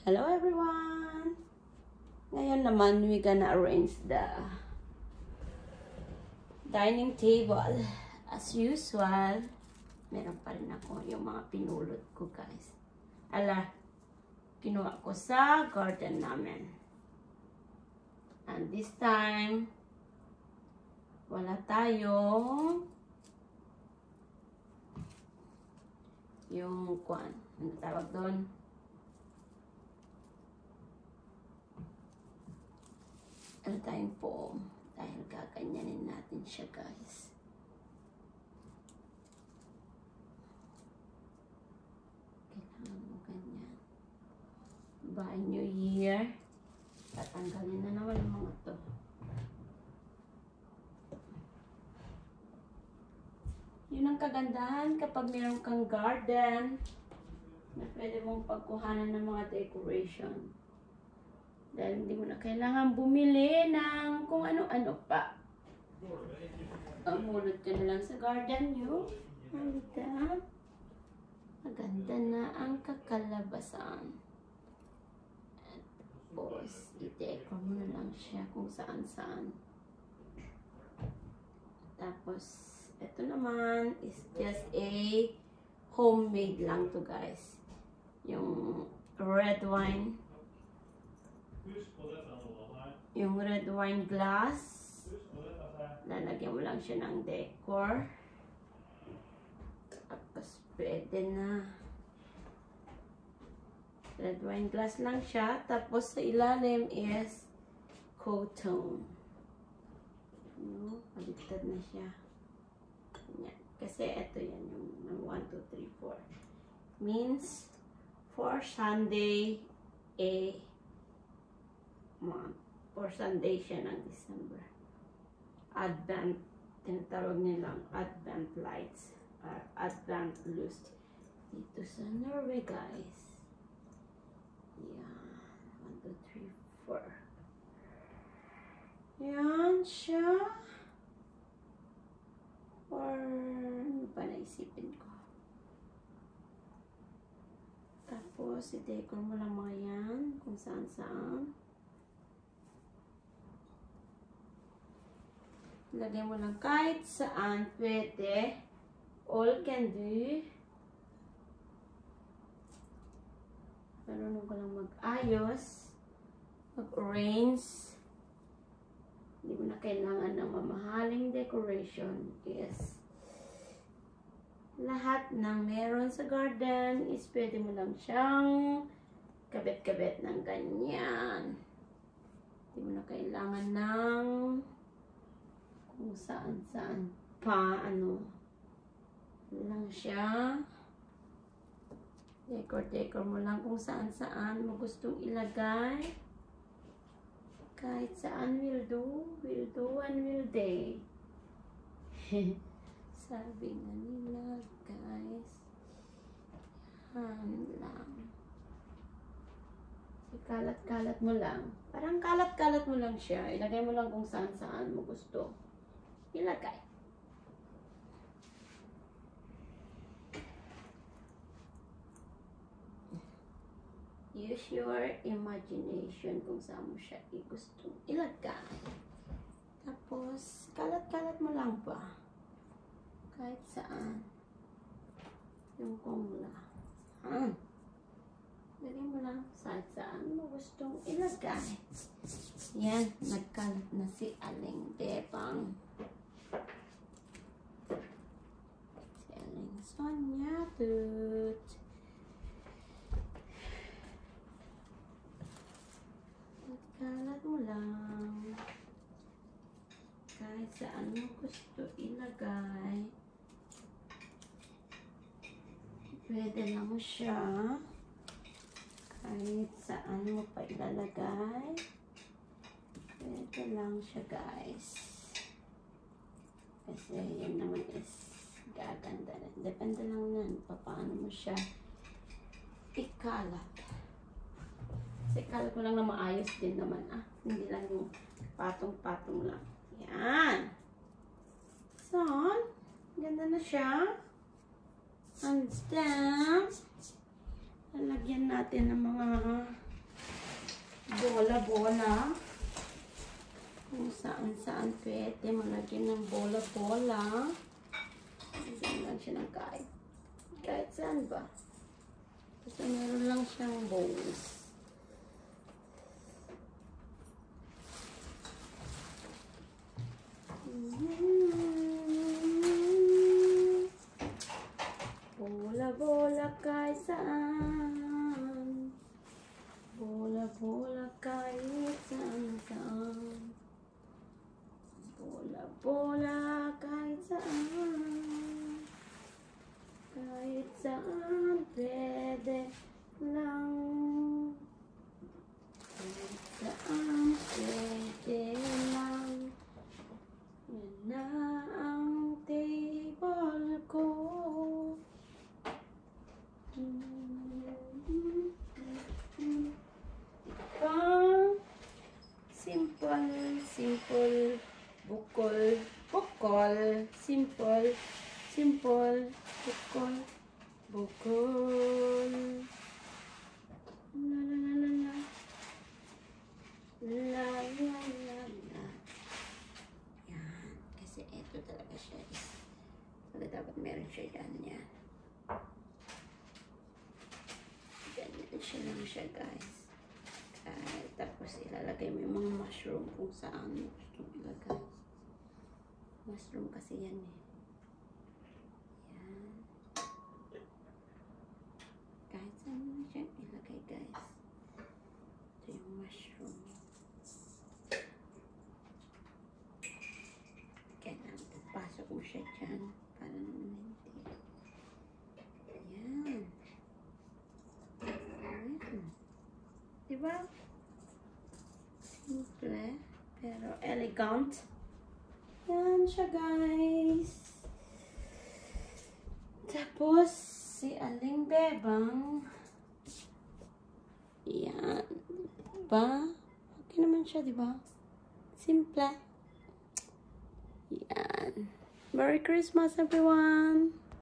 Hello everyone! Ngayon naman, we gonna arrange the dining table. As usual, meron pa rin ako yung mga pinulot ko, guys. Kinuha ko sa garden namin. And this time, wala tayong yung kwan. Ano tawag doon? Ano tayong foam. Dahil gaganyanin natin siya, guys. Kailangan mo ganyan. By New Year, tatanggalin na naman ang mga to. Yun ang kagandahan kapag meron kang garden na pwede mong pagkuhanan ng mga decoration. Dahil hindi mo na kailangan bumili ng kung ano-ano pa. Mulot ka na lang sa garden nyo. Halika. Maganda na ang kakalabasan. At tapos, i-decor mo na lang siya kung saan-saan. Tapos, ito naman is just a homemade lang to, guys. Yung red wine. Yung red wine glass. Lalagyan mo lang siya ng decor. Tapos pwede na. Red wine glass lang siya. Tapos sa ilalim is cotton. Paliktad na siya. Yan. Kasi ito yan yung 1, 2, 3, 4. Means for Sunday for Sunday siya ng December. Advent, tinatawag nilang Advent lights. Advent lust. Dito sa Norway, guys. Yan. 1, 2, 3, 4. Yan siya. Or, ano pa naisipin ko? Tapos, i-decor mo lang mga yan. Kung saan-saan. Lagay mo lang kahit saan pwede. All can do. Marunong ko lang mag-ayos. Mag-arrange. Hindi mo na kailangan ng mamahaling decoration. Yes. Lahat ng meron sa garden is pwede mo lang siyang kabit-kabit ng ganyan. Hindi mo na kailangan ng kung saan-saan pa, lang siya. Decor mo lang kung saan-saan mo gustong ilagay. Kahit saan will do and will day. Sabi nga nila, guys. Yan lang. Kalat-kalat mo lang. Parang kalat-kalat mo lang siya. Ilagay mo lang kung saan-saan mo gusto ilagay. Use your imagination kung saan mo siya gustong ilagay. Tapos, kalat-kalat mo lang pa. Kahit saan. Yung kung lang. Lagay mo lang saan mo gustong ilagay. Yan, nagkalat na si Aling Bebang. Si Aling Sonia Tut. Nagkalat mo lang. Kahit saan mo gusto ilagay. Pwede lang mo siya. Kahit saan mo pa ilalagay. Pwede lang siya, guys. Kasi yan naman is gaganda na. Depende lang nun paano mo siya ikalat. Kasi ikalat mo lang na maayos din naman. Hindi lang yung patong-patong lang. Yan. So, ganda na siya. And then, lalagyan natin ng mga bola-bola. Kung saan-saan pwede malagyan ng bola-bola. Saan lang siya ng kahit saan ba. Kasi meron lang siyang bows. Bola-bola kahit saan. Bola-bola kahit saan. Bola-bola kahit saan. Kahit saan pwede lang. Kahit saan pwede lang. Yan na ang table ko. Simple, bukol, simple, bukol, la. Yan, kasi ito talaga siya dapat meron siya yan. Ganyan siya lang siya, guys. Tapos ilalagay mo yung mga mushroom kung saan mo gusto ilagay. Mushroom kasi yan eh. Yan. Kahit saan mo siya ilagay, guys. Ito yung mushroom. Kailangan pasok mo siya dyan para naman hindi. Yan. Diba? Simple, pero elegant. Yan siya, guys. Tapos, si Aling Bebang. Yan. Diba? Okay naman siya, diba? Simple. Yan. Merry Christmas, everyone!